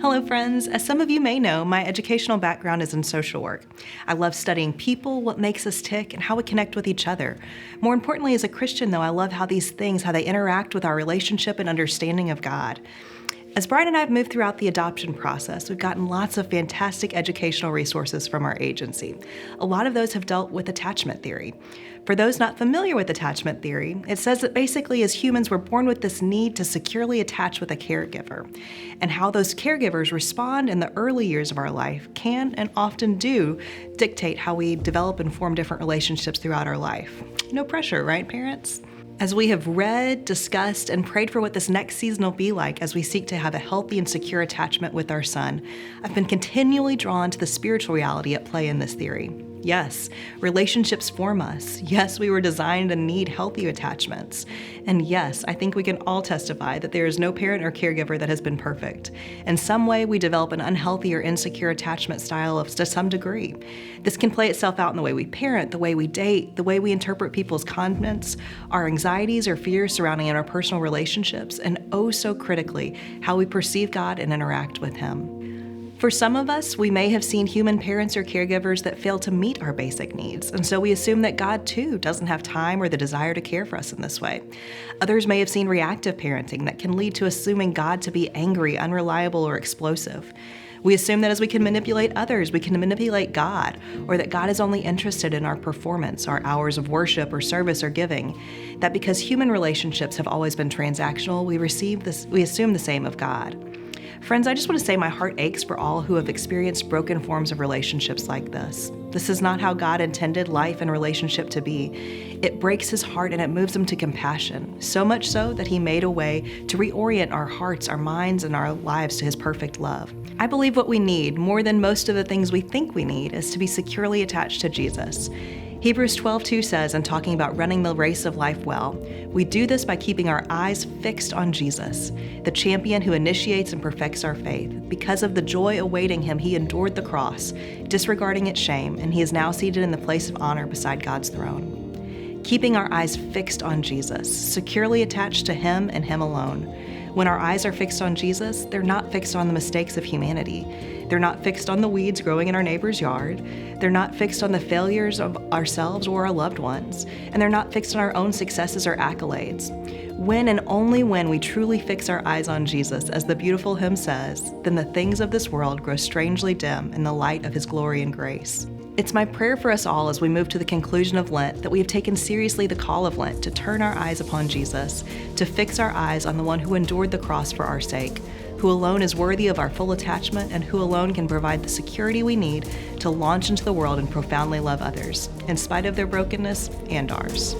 Hello, friends. As some of you may know, my educational background is in social work. I love studying people, what makes us tick, and how we connect with each other. More importantly, as a Christian, though, I love how these things, how they interact with our relationship and understanding of God. As Brian and I have moved throughout the adoption process, we've gotten lots of fantastic educational resources from our agency. A lot of those have dealt with attachment theory. For those not familiar with attachment theory, it says that basically as humans we're born with this need to securely attach with a caregiver, and how those caregivers respond in the early years of our life can and often do dictate how we develop and form different relationships throughout our life. No pressure, right, parents? As we have read, discussed, and prayed for what this next season will be like as we seek to have a healthy and secure attachment with our son, I've been continually drawn to the spiritual reality at play in this theory. Yes, relationships form us. Yes, we were designed to need healthy attachments. And yes, I think we can all testify that there is no parent or caregiver that has been perfect. In some way, we develop an unhealthy or insecure attachment style to some degree. This can play itself out in the way we parent, the way we date, the way we interpret people's comments, our anxieties or fears surrounding our personal relationships, and oh so critically, how we perceive God and interact with Him. For some of us, we may have seen human parents or caregivers that fail to meet our basic needs, and so we assume that God too doesn't have time or the desire to care for us in this way. Others may have seen reactive parenting that can lead to assuming God to be angry, unreliable, or explosive. We assume that as we can manipulate others, we can manipulate God, or that God is only interested in our performance, our hours of worship or service or giving. That because human relationships have always been transactional, we assume the same of God. Friends, I just want to say my heart aches for all who have experienced broken forms of relationships like this. This is not how God intended life and relationship to be. It breaks His heart and it moves Him to compassion, so much so that He made a way to reorient our hearts, our minds, and our lives to His perfect love. I believe what we need, more than most of the things we think we need, is to be securely attached to Jesus. Hebrews 12:2 says, in talking about running the race of life well, we do this by keeping our eyes fixed on Jesus, the champion who initiates and perfects our faith. Because of the joy awaiting Him, He endured the cross, disregarding its shame, and He is now seated in the place of honor beside God's throne. Keeping our eyes fixed on Jesus, securely attached to Him and Him alone. When our eyes are fixed on Jesus, they're not fixed on the mistakes of humanity. They're not fixed on the weeds growing in our neighbor's yard. They're not fixed on the failures of ourselves or our loved ones. And they're not fixed on our own successes or accolades. When and only when we truly fix our eyes on Jesus, as the beautiful hymn says, then the things of this world grow strangely dim in the light of His glory and grace. It's my prayer for us all as we move to the conclusion of Lent that we have taken seriously the call of Lent to turn our eyes upon Jesus, to fix our eyes on the one who endured the cross for our sake, who alone is worthy of our full attachment and who alone can provide the security we need to launch into the world and profoundly love others, in spite of their brokenness and ours.